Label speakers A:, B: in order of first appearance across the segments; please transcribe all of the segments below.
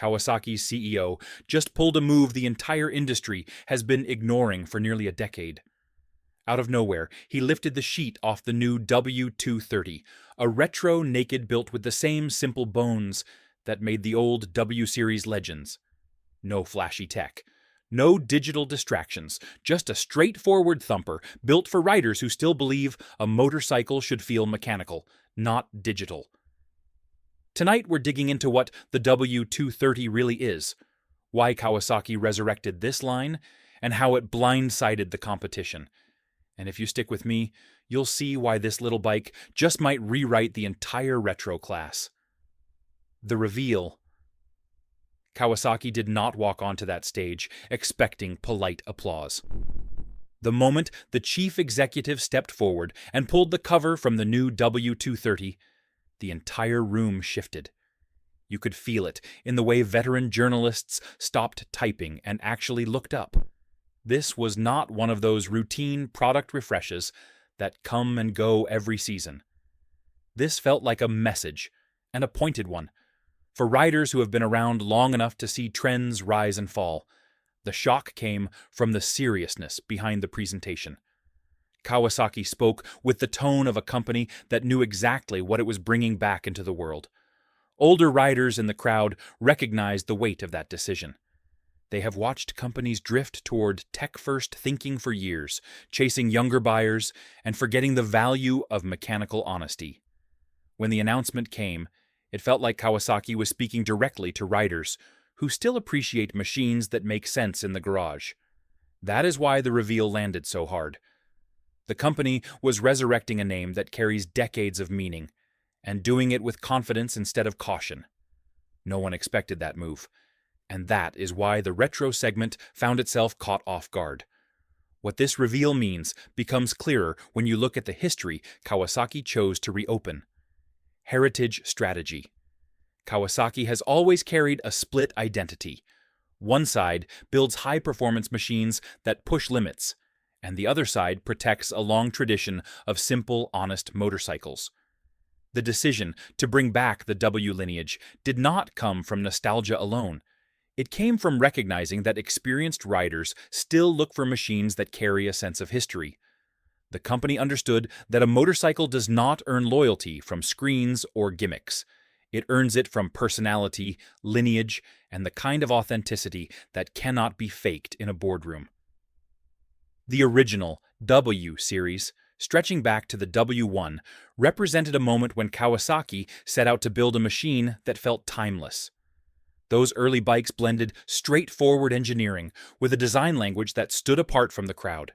A: Kawasaki's CEO, just pulled a move the entire industry has been ignoring for nearly a decade. Out of nowhere, he lifted the sheet off the new W230, a retro naked built with the same simple bones that made the old W Series legends. No flashy tech. No digital distractions, just a straightforward thumper built for riders who still believe a motorcycle should feel mechanical, not digital. Tonight we're digging into what the W230 really is, why Kawasaki resurrected this line, and how it blindsided the competition. And if you stick with me, you'll see why this little bike just might rewrite the entire retro class. The reveal. Kawasaki did not walk onto that stage expecting polite applause. The moment the chief executive stepped forward and pulled the cover from the new W230, the entire room shifted. You could feel it in the way veteran journalists stopped typing and actually looked up. This was not one of those routine product refreshes that come and go every season. This felt like a message, and a pointed one. For riders who have been around long enough to see trends rise and fall, the shock came from the seriousness behind the presentation. Kawasaki spoke with the tone of a company that knew exactly what it was bringing back into the world. Older riders in the crowd recognized the weight of that decision. They have watched companies drift toward tech-first thinking for years, chasing younger buyers and forgetting the value of mechanical honesty. When the announcement came, it felt like Kawasaki was speaking directly to riders who still appreciate machines that make sense in the garage. That is why the reveal landed so hard. The company was resurrecting a name that carries decades of meaning, and doing it with confidence instead of caution. No one expected that move, and that is why the retro segment found itself caught off guard. What this reveal means becomes clearer when you look at the history Kawasaki chose to reopen. Heritage strategy. Kawasaki has always carried a split identity. One side builds high-performance machines that push limits, and the other side protects a long tradition of simple, honest motorcycles. The decision to bring back the W lineage did not come from nostalgia alone. It came from recognizing that experienced riders still look for machines that carry a sense of history. The company understood that a motorcycle does not earn loyalty from screens or gimmicks. It earns it from personality, lineage, and the kind of authenticity that cannot be faked in a boardroom. The original W series, stretching back to the W1, represented a moment when Kawasaki set out to build a machine that felt timeless. Those early bikes blended straightforward engineering with a design language that stood apart from the crowd.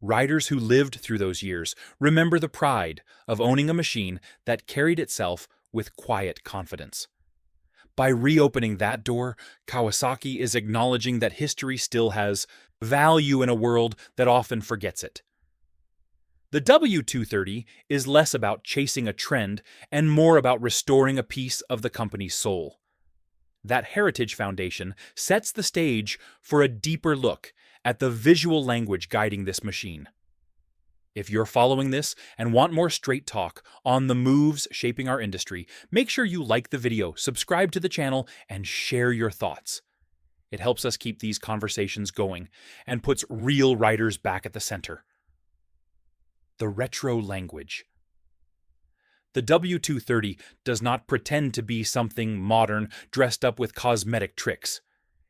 A: Riders who lived through those years remember the pride of owning a machine that carried itself with quiet confidence. By reopening that door, Kawasaki is acknowledging that history still has value in a world that often forgets it. The W230 is less about chasing a trend and more about restoring a piece of the company's soul. That heritage foundation sets the stage for a deeper look at the visual language guiding this machine. If you're following this and want more straight talk on the moves shaping our industry, make sure you like the video, subscribe to the channel, and share your thoughts. It helps us keep these conversations going and puts real riders back at the center. The retro language. The W230 does not pretend to be something modern dressed up with cosmetic tricks.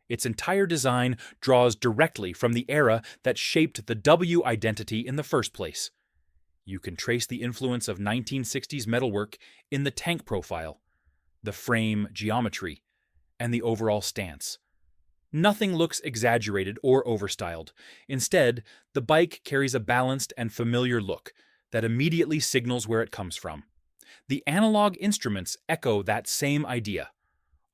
A: Its entire design draws directly from the era that shaped the W identity in the first place. You can trace the influence of 1960s metalwork in the tank profile, the frame geometry, and the overall stance. Nothing looks exaggerated or overstyled. Instead, the bike carries a balanced and familiar look that immediately signals where it comes from. The analog instruments echo that same idea,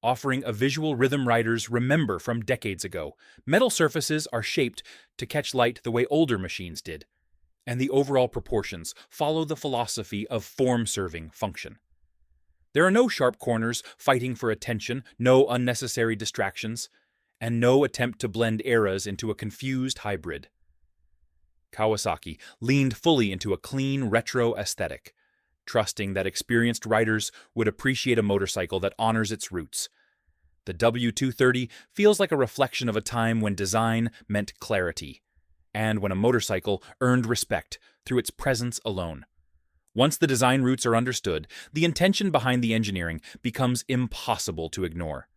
A: offering a visual rhythm riders remember from decades ago. Metal surfaces are shaped to catch light the way older machines did, and the overall proportions follow the philosophy of form-serving function. There are no sharp corners fighting for attention, no unnecessary distractions, and no attempt to blend eras into a confused hybrid. Kawasaki leaned fully into a clean, retro aesthetic, trusting that experienced riders would appreciate a motorcycle that honors its roots. The W230 feels like a reflection of a time when design meant clarity, and when a motorcycle earned respect through its presence alone. Once the design roots are understood, the intention behind the engineering becomes impossible to ignore.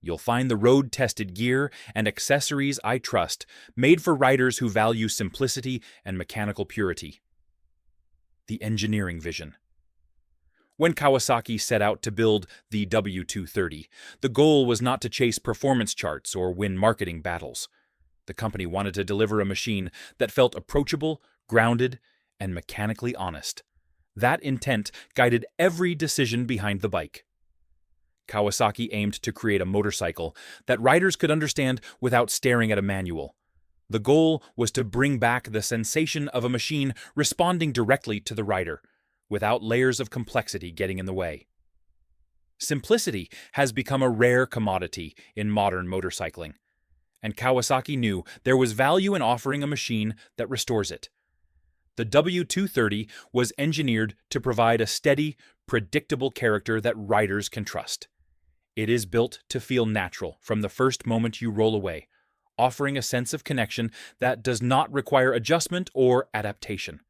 A: You'll find the road-tested gear and accessories I trust, made for riders who value simplicity and mechanical purity. The engineering vision. When Kawasaki set out to build the W230, the goal was not to chase performance charts or win marketing battles. The company wanted to deliver a machine that felt approachable, grounded, and mechanically honest. That intent guided every decision behind the bike. Kawasaki aimed to create a motorcycle that riders could understand without staring at a manual. The goal was to bring back the sensation of a machine responding directly to the rider, without layers of complexity getting in the way. Simplicity has become a rare commodity in modern motorcycling, and Kawasaki knew there was value in offering a machine that restores it. The W230 was engineered to provide a steady, predictable character that riders can trust. It is built to feel natural from the first moment you roll away, offering a sense of connection that does not require adjustment or adaptation.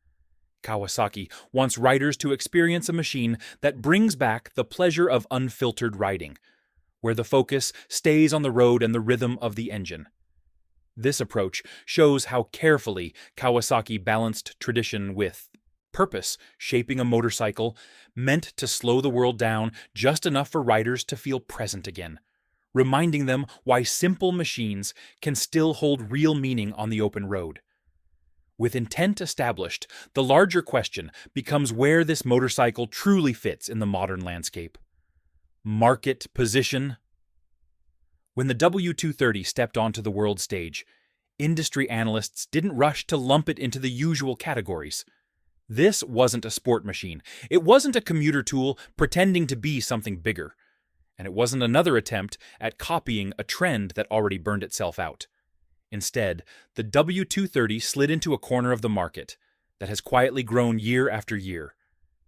A: Kawasaki wants riders to experience a machine that brings back the pleasure of unfiltered riding, where the focus stays on the road and the rhythm of the engine. This approach shows how carefully Kawasaki balanced tradition with purpose, shaping a motorcycle meant to slow the world down just enough for riders to feel present again, reminding them why simple machines can still hold real meaning on the open road. With intent established, the larger question becomes where this motorcycle truly fits in the modern landscape. Market position. When the W230 stepped onto the world stage, industry analysts didn't rush to lump it into the usual categories. This wasn't a sport machine. It wasn't a commuter tool pretending to be something bigger. And it wasn't another attempt at copying a trend that already burned itself out. Instead, the W230 slid into a corner of the market that has quietly grown year after year,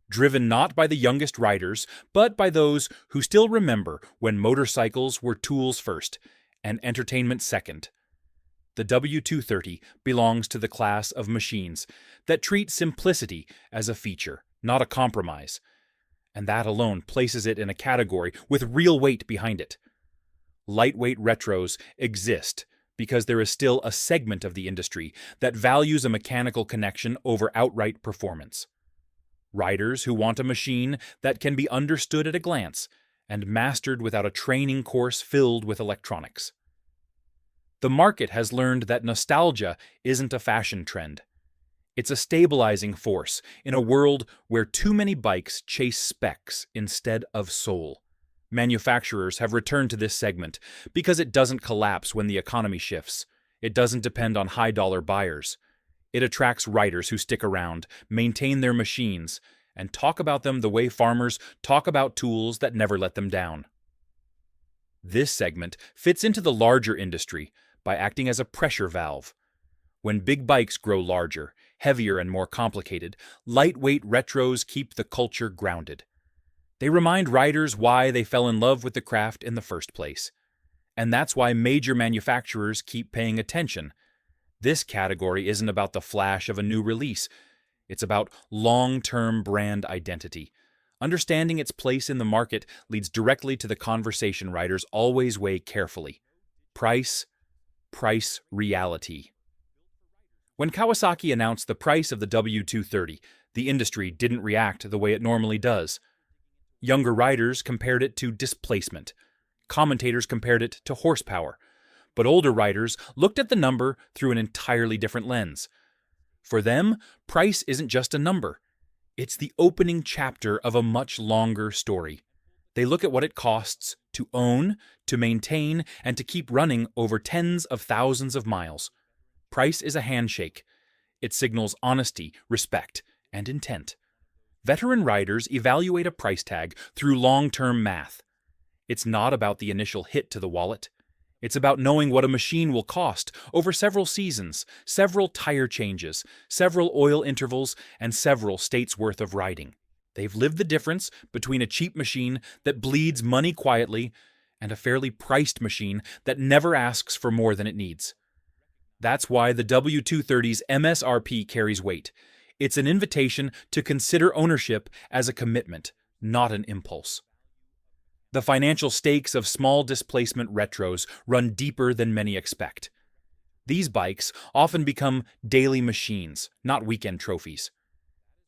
A: driven not by the youngest riders, but by those who still remember when motorcycles were tools first and entertainment second. The W230 belongs to the class of machines that treat simplicity as a feature, not a compromise, and that alone places it in a category with real weight behind it. Lightweight retros exist because there is still a segment of the industry that values a mechanical connection over outright performance. Riders who want a machine that can be understood at a glance and mastered without a training course filled with electronics. The market has learned that nostalgia isn't a fashion trend. It's a stabilizing force in a world where too many bikes chase specs instead of soul. Manufacturers have returned to this segment because it doesn't collapse when the economy shifts. It doesn't depend on high-dollar buyers. It attracts riders who stick around, maintain their machines, and talk about them the way farmers talk about tools that never let them down. This segment fits into the larger industry by acting as a pressure valve. When big bikes grow larger, heavier, and more complicated, lightweight retros keep the culture grounded. They remind riders why they fell in love with the craft in the first place. And that's why major manufacturers keep paying attention. This category isn't about the flash of a new release. It's about long-term brand identity. Understanding its place in the market leads directly to the conversation riders always weigh carefully. Price, reality. When Kawasaki announced the price of the W230, the industry didn't react the way it normally does. Younger riders compared it to displacement. Commentators compared it to horsepower. But older riders looked at the number through an entirely different lens. For them, price isn't just a number. It's the opening chapter of a much longer story. They look at what it costs to own, to maintain, and to keep running over tens of thousands of miles. Price is a handshake. It signals honesty, respect, and intent. Veteran riders evaluate a price tag through long-term math. It's not about the initial hit to the wallet. It's about knowing what a machine will cost over several seasons, several tire changes, several oil intervals, and several states' worth of riding. They've lived the difference between a cheap machine that bleeds money quietly and a fairly priced machine that never asks for more than it needs. That's why the W230's MSRP carries weight. It's an invitation to consider ownership as a commitment, not an impulse. The financial stakes of small displacement retros run deeper than many expect. These bikes often become daily machines, not weekend trophies.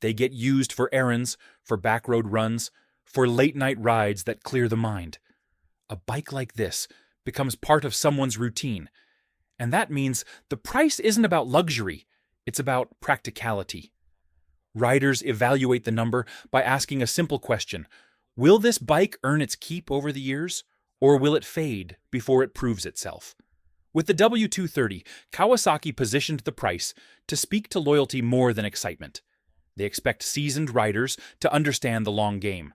A: They get used for errands, for backroad runs, for late-night rides that clear the mind. A bike like this becomes part of someone's routine, and that means the price isn't about luxury, it's about practicality. Riders evaluate the number by asking a simple question: will this bike earn its keep over the years, or will it fade before it proves itself? With the W230, Kawasaki positioned the price to speak to loyalty more than excitement. They expect seasoned riders to understand the long game.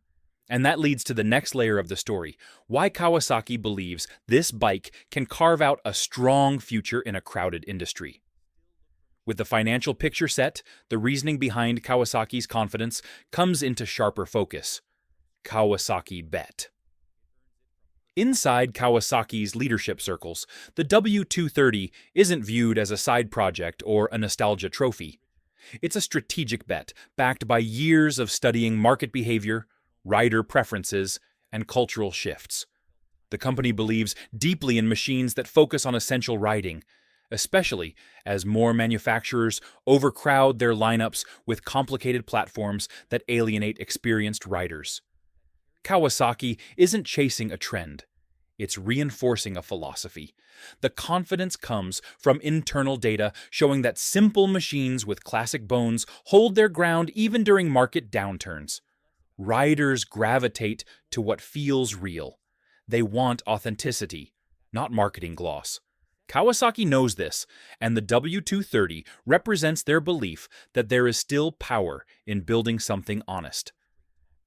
A: And that leads to the next layer of the story: why Kawasaki believes this bike can carve out a strong future in a crowded industry. With the financial picture set, the reasoning behind Kawasaki's confidence comes into sharper focus. Kawasaki Bet. Inside Kawasaki's leadership circles, the W230 isn't viewed as a side project or a nostalgia trophy. It's a strategic bet backed by years of studying market behavior, rider preferences, and cultural shifts. The company believes deeply in machines that focus on essential riding, especially as more manufacturers overcrowd their lineups with complicated platforms that alienate experienced riders. Kawasaki isn't chasing a trend. It's reinforcing a philosophy. The confidence comes from internal data showing that simple machines with classic bones hold their ground even during market downturns. Riders gravitate to what feels real. They want authenticity, not marketing gloss. Kawasaki knows this, and the W230 represents their belief that there is still power in building something honest.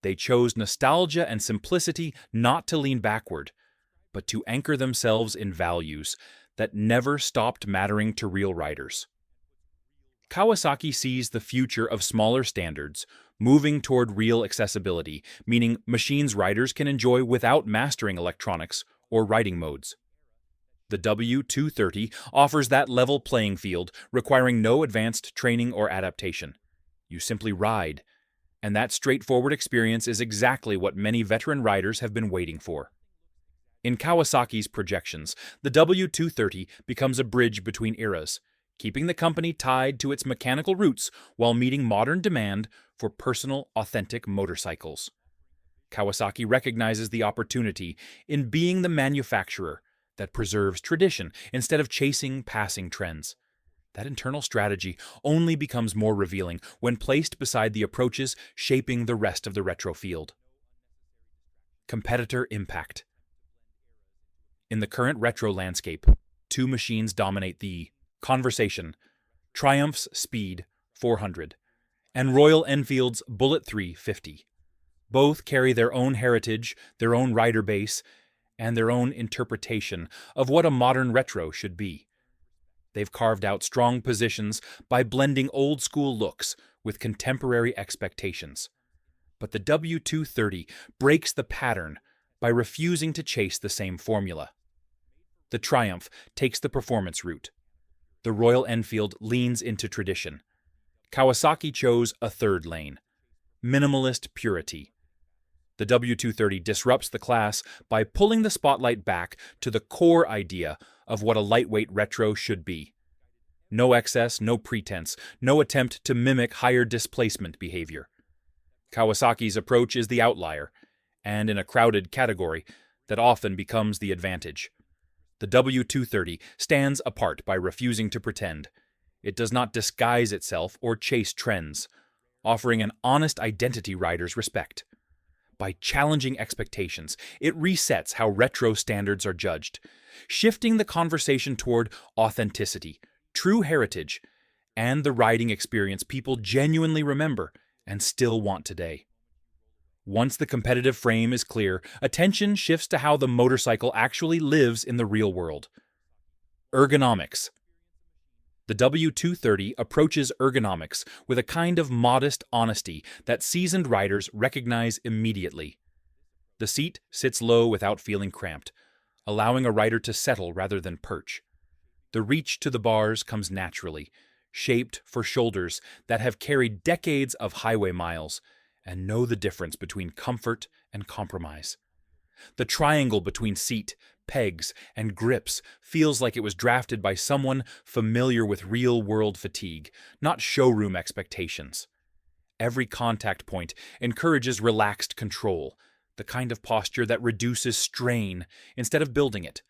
A: They chose nostalgia and simplicity not to lean backward, but to anchor themselves in values that never stopped mattering to real riders. Kawasaki sees the future of smaller standards, moving toward real accessibility, meaning machines riders can enjoy without mastering electronics or riding modes. The W230 offers that level playing field, requiring no advanced training or adaptation. You simply ride, and that straightforward experience is exactly what many veteran riders have been waiting for. In Kawasaki's projections, the W230 becomes a bridge between eras, keeping the company tied to its mechanical roots while meeting modern demand for personal, authentic motorcycles. Kawasaki recognizes the opportunity in being the manufacturer that preserves tradition instead of chasing passing trends. That internal strategy only becomes more revealing when placed beside the approaches shaping the rest of the retro field. Competitor impact. In the current retro landscape, two machines dominate the conversation: Triumph's Speed 400 and Royal Enfield's Bullet 350. Both carry their own heritage, their own rider base, and their own interpretation of what a modern retro should be. They've carved out strong positions by blending old-school looks with contemporary expectations. But the W230 breaks the pattern by refusing to chase the same formula. The Triumph takes the performance route. The Royal Enfield leans into tradition. Kawasaki chose a third lane: minimalist purity. The W230 disrupts the class by pulling the spotlight back to the core idea of what a lightweight retro should be. No excess, no pretense, no attempt to mimic higher displacement behavior. Kawasaki's approach is the outlier, and in a crowded category, that often becomes the advantage. The W230 stands apart by refusing to pretend. It does not disguise itself or chase trends, offering an honest identity riders respect. By challenging expectations, it resets how retro standards are judged, shifting the conversation toward authenticity, true heritage, and the riding experience people genuinely remember and still want today. Once the competitive frame is clear, attention shifts to how the motorcycle actually lives in the real world. Ergonomics. The W230 approaches ergonomics with a kind of modest honesty that seasoned riders recognize immediately. The seat sits low without feeling cramped, allowing a rider to settle rather than perch. The reach to the bars comes naturally, shaped for shoulders that have carried decades of highway miles and know the difference between comfort and compromise. The triangle between seat, pegs, and grips feels like it was drafted by someone familiar with real-world fatigue, not showroom expectations. Every contact point encourages relaxed control, the kind of posture that reduces strain instead of building it.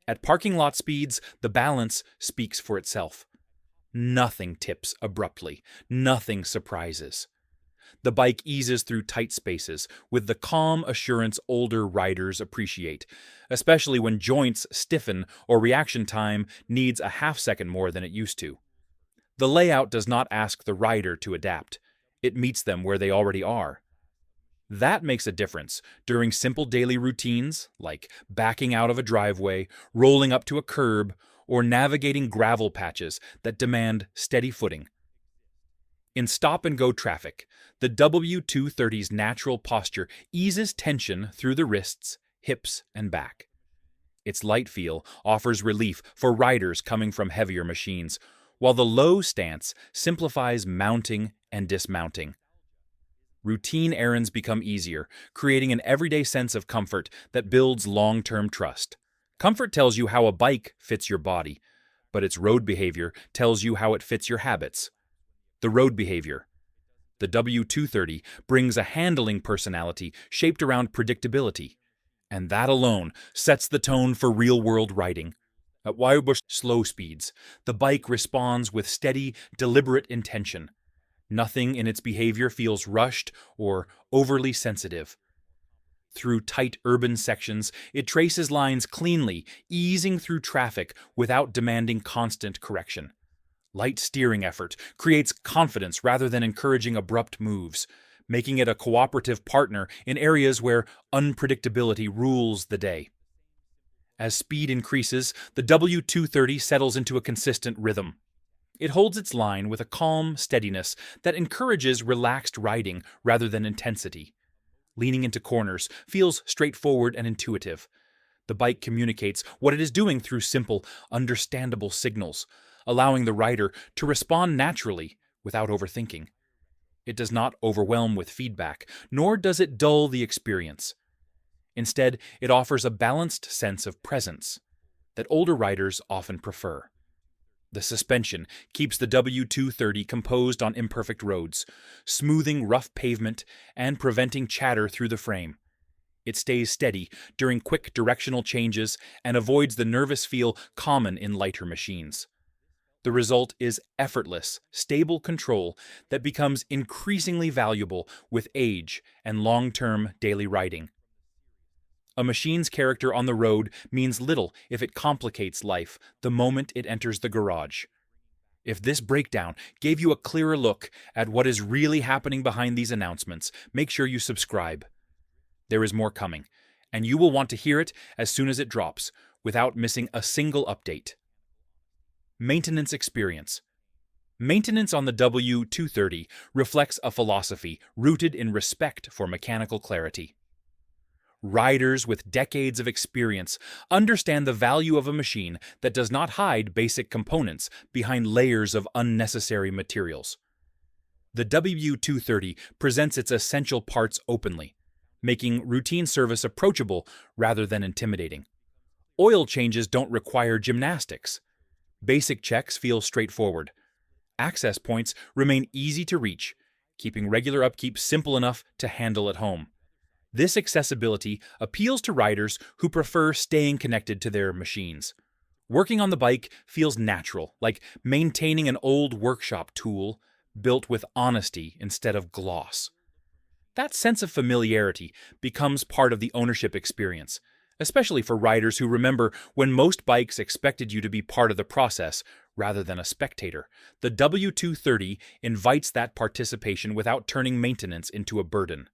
A: At parking lot speeds, the balance speaks for itself. Nothing tips abruptly, nothing surprises. The bike eases through tight spaces with the calm assurance older riders appreciate, especially when joints stiffen or reaction time needs a half-second more than it used to. The layout does not ask the rider to adapt. It meets them where they already are. That makes a difference during simple daily routines like backing out of a driveway, rolling up to a curb, or navigating gravel patches that demand steady footing. In stop-and-go traffic, the W230's natural posture eases tension through the wrists, hips, and back. Its light feel offers relief for riders coming from heavier machines, while the low stance simplifies mounting and dismounting. Routine errands become easier, creating an everyday sense of comfort that builds long-term trust. Comfort tells you how a bike fits your body, but its road behavior tells you how it fits your habits. The road behavior. The W230 brings a handling personality shaped around predictability, and that alone sets the tone for real-world riding. At slow speeds, the bike responds with steady, deliberate intention. Nothing in its behavior feels rushed or overly sensitive. Through tight urban sections, it traces lines cleanly, easing through traffic without demanding constant correction. Light steering effort creates confidence rather than encouraging abrupt moves, making it a cooperative partner in areas where unpredictability rules the day. As speed increases, the W230 settles into a consistent rhythm. It holds its line with a calm steadiness that encourages relaxed riding rather than intensity. Leaning into corners feels straightforward and intuitive. The bike communicates what it is doing through simple, understandable signals, allowing the rider to respond naturally without overthinking. It does not overwhelm with feedback, nor does it dull the experience. Instead, it offers a balanced sense of presence that older riders often prefer. The suspension keeps the W230 composed on imperfect roads, smoothing rough pavement and preventing chatter through the frame. It stays steady during quick directional changes and avoids the nervous feel common in lighter machines. The result is effortless, stable control that becomes increasingly valuable with age and long-term daily riding. A machine's character on the road means little if it complicates life the moment it enters the garage. If this breakdown gave you a clearer look at what is really happening behind these announcements, make sure you subscribe. There is more coming, and you will want to hear it as soon as it drops, without missing a single update. Maintenance experience. Maintenance on the W230 reflects a philosophy rooted in respect for mechanical clarity. Riders with decades of experience understand the value of a machine that does not hide basic components behind layers of unnecessary materials. The W230 presents its essential parts openly, making routine service approachable rather than intimidating. Oil changes don't require gymnastics. Basic checks feel straightforward. Access points remain easy to reach, keeping regular upkeep simple enough to handle at home. This accessibility appeals to riders who prefer staying connected to their machines. Working on the bike feels natural, like maintaining an old workshop tool built with honesty instead of gloss. That sense of familiarity becomes part of the ownership experience, especially for riders who remember when most bikes expected you to be part of the process rather than a spectator. The W230 invites that participation without turning maintenance into a burden.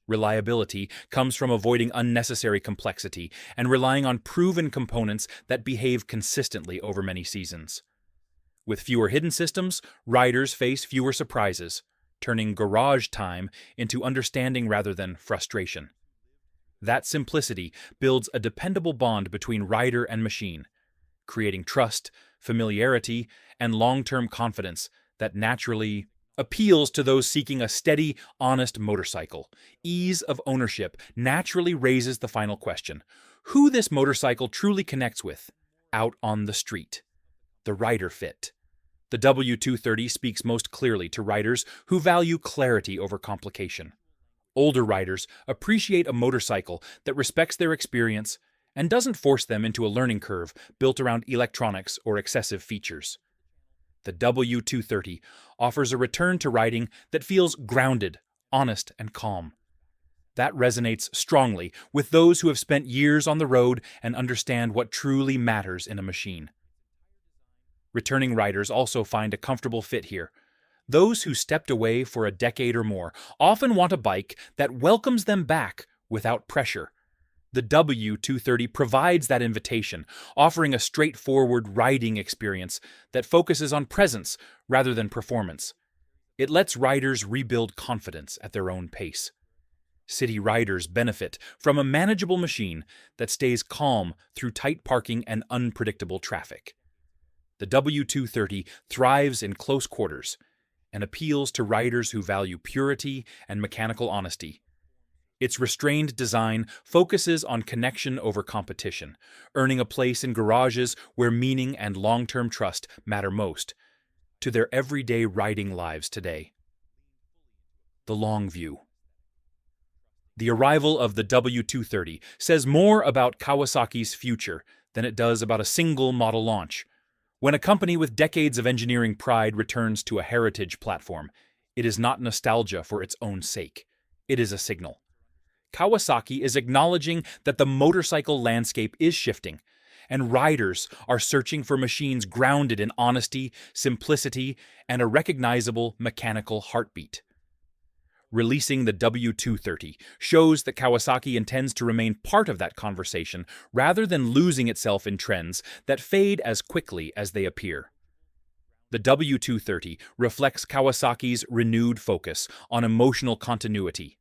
A: Reliability comes from avoiding unnecessary complexity and relying on proven components that behave consistently over many seasons. With fewer hidden systems, riders face fewer surprises, turning garage time into understanding rather than frustration. That simplicity builds a dependable bond between rider and machine, creating trust, familiarity, and long-term confidence that naturally appeals to those seeking a steady, honest motorcycle. Ease of ownership naturally raises the final question: who this motorcycle truly connects with out on the street. The rider fit. The W230 speaks most clearly to riders who value clarity over complication. Older riders appreciate a motorcycle that respects their experience and doesn't force them into a learning curve built around electronics or excessive features. The W230 offers a return to riding that feels grounded, honest, and calm. That resonates strongly with those who have spent years on the road and understand what truly matters in a machine. Returning riders also find a comfortable fit here. Those who stepped away for a decade or more often want a bike that welcomes them back without pressure. The W230 provides that invitation, offering a straightforward riding experience that focuses on presence rather than performance. It lets riders rebuild confidence at their own pace. City riders benefit from a manageable machine that stays calm through tight parking and unpredictable traffic. The W230 thrives in close quarters and appeals to riders who value purity and mechanical honesty. Its restrained design focuses on connection over competition, earning a place in garages where meaning and long-term trust matter most to their everyday riding lives today. The long view. The arrival of the W230 says more about Kawasaki's future than it does about a single model launch. When a company with decades of engineering pride returns to a heritage platform, it is not nostalgia for its own sake. It is a signal. Kawasaki is acknowledging that the motorcycle landscape is shifting, and riders are searching for machines grounded in honesty, simplicity, and a recognizable mechanical heartbeat. Releasing the W230 shows that Kawasaki intends to remain part of that conversation rather than losing itself in trends that fade as quickly as they appear. The W230 reflects Kawasaki's renewed focus on emotional continuity,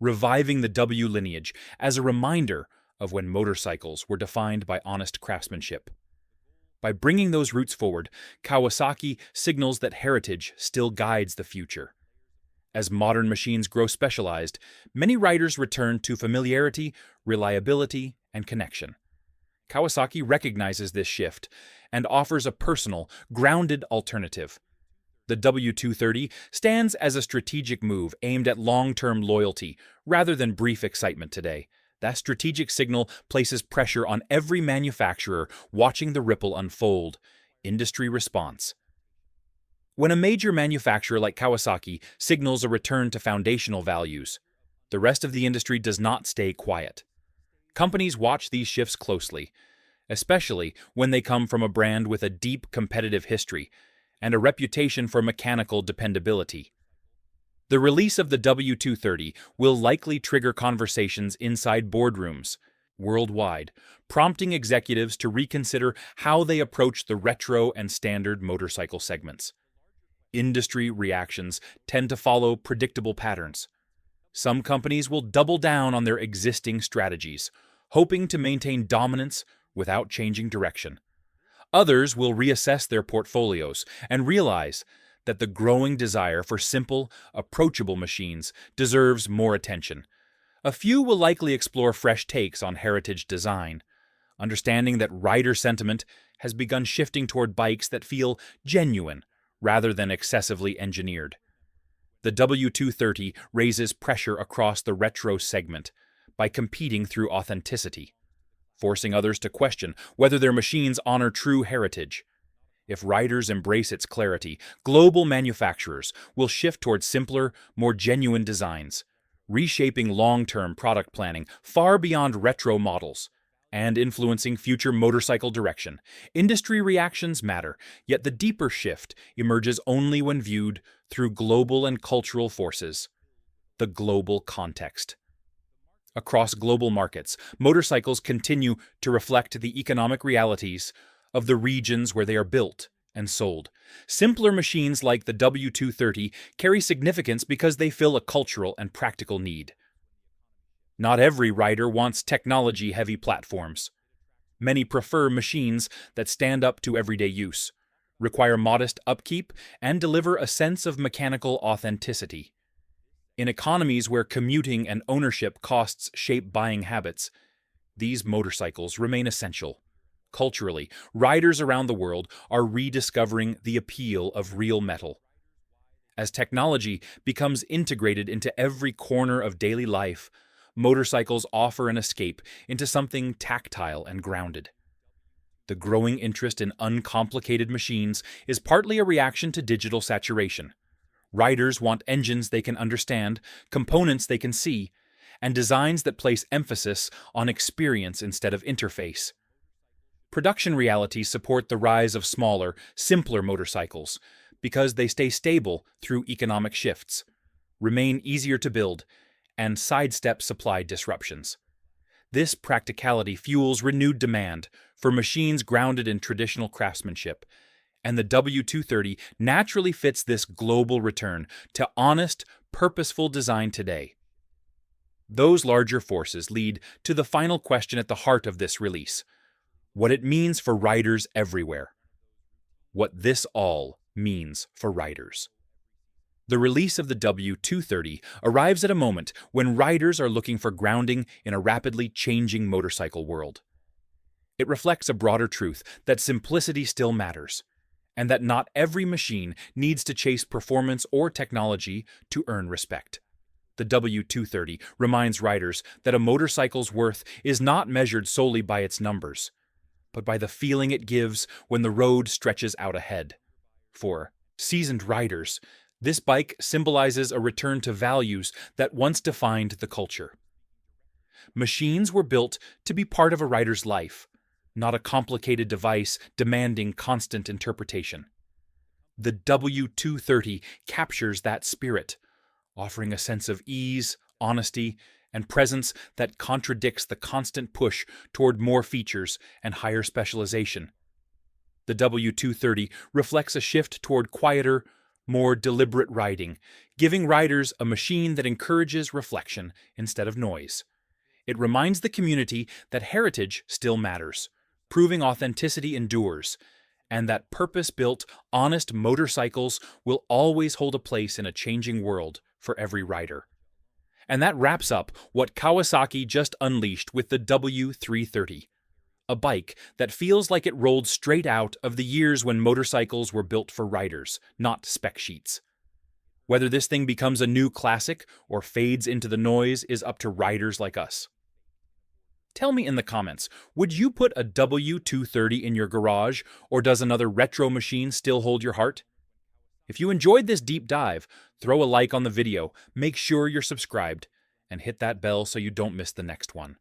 A: reviving the W lineage as a reminder of when motorcycles were defined by honest craftsmanship. By bringing those roots forward, Kawasaki signals that heritage still guides the future. As modern machines grow specialized, many riders return to familiarity, reliability, and connection. Kawasaki recognizes this shift and offers a personal, grounded alternative. The W230 stands as a strategic move aimed at long-term loyalty rather than brief excitement today. That strategic signal places pressure on every manufacturer watching the ripple unfold. Industry response. When a major manufacturer like Kawasaki signals a return to foundational values, the rest of the industry does not stay quiet. Companies watch these shifts closely, especially when they come from a brand with a deep competitive history and a reputation for mechanical dependability. The release of the W230 will likely trigger conversations inside boardrooms worldwide, prompting executives to reconsider how they approach the retro and standard motorcycle segments. Industry reactions tend to follow predictable patterns. Some companies will double down on their existing strategies, hoping to maintain dominance without changing direction. Others will reassess their portfolios and realize that the growing desire for simple, approachable machines deserves more attention. A few will likely explore fresh takes on heritage design, understanding that rider sentiment has begun shifting toward bikes that feel genuine rather than excessively engineered. The W230 raises pressure across the retro segment by competing through authenticity, forcing others to question whether their machines honor true heritage. If riders embrace its clarity, global manufacturers will shift toward simpler, more genuine designs, reshaping long-term product planning far beyond retro models and influencing future motorcycle direction. Industry reactions matter, yet the deeper shift emerges only when viewed through global and cultural forces. The global context. Across global markets, motorcycles continue to reflect the economic realities of the regions where they are built and sold. Simpler machines like the W230 carry significance because they fill a cultural and practical need. Not every rider wants technology-heavy platforms. Many prefer machines that stand up to everyday use, require modest upkeep, and deliver a sense of mechanical authenticity. In economies where commuting and ownership costs shape buying habits, these motorcycles remain essential. Culturally, riders around the world are rediscovering the appeal of real metal. As technology becomes integrated into every corner of daily life, motorcycles offer an escape into something tactile and grounded. The growing interest in uncomplicated machines is partly a reaction to digital saturation. Riders want engines they can understand, components they can see, and designs that place emphasis on experience instead of interface. Production realities support the rise of smaller, simpler motorcycles because they stay stable through economic shifts, remain easier to build, and sidestep supply disruptions. This practicality fuels renewed demand for machines grounded in traditional craftsmanship, and the W230 naturally fits this global return to honest, purposeful design today. Those larger forces lead to the final question at the heart of this release: what it means for riders everywhere. What this all means for riders. The release of the W230 arrives at a moment when riders are looking for grounding in a rapidly changing motorcycle world. It reflects a broader truth that simplicity still matters, and that not every machine needs to chase performance or technology to earn respect. The W230 reminds riders that a motorcycle's worth is not measured solely by its numbers, but by the feeling it gives when the road stretches out ahead. For seasoned riders, this bike symbolizes a return to values that once defined the culture. Machines were built to be part of a rider's life, not a complicated device demanding constant interpretation. The W230 captures that spirit, offering a sense of ease, honesty, and presence that contradicts the constant push toward more features and higher specialization. The W230 reflects a shift toward quieter, more deliberate riding, giving riders a machine that encourages reflection instead of noise. It reminds the community that heritage still matters, proving authenticity endures, and that purpose-built, honest motorcycles will always hold a place in a changing world for every rider. And that wraps up what Kawasaki just unleashed with the W330, a bike that feels like it rolled straight out of the years when motorcycles were built for riders, not spec sheets. Whether this thing becomes a new classic or fades into the noise is up to riders like us. Tell me in the comments, would you put a W230 in your garage, or does another retro machine still hold your heart? If you enjoyed this deep dive, throw a like on the video, make sure you're subscribed, and hit that bell so you don't miss the next one.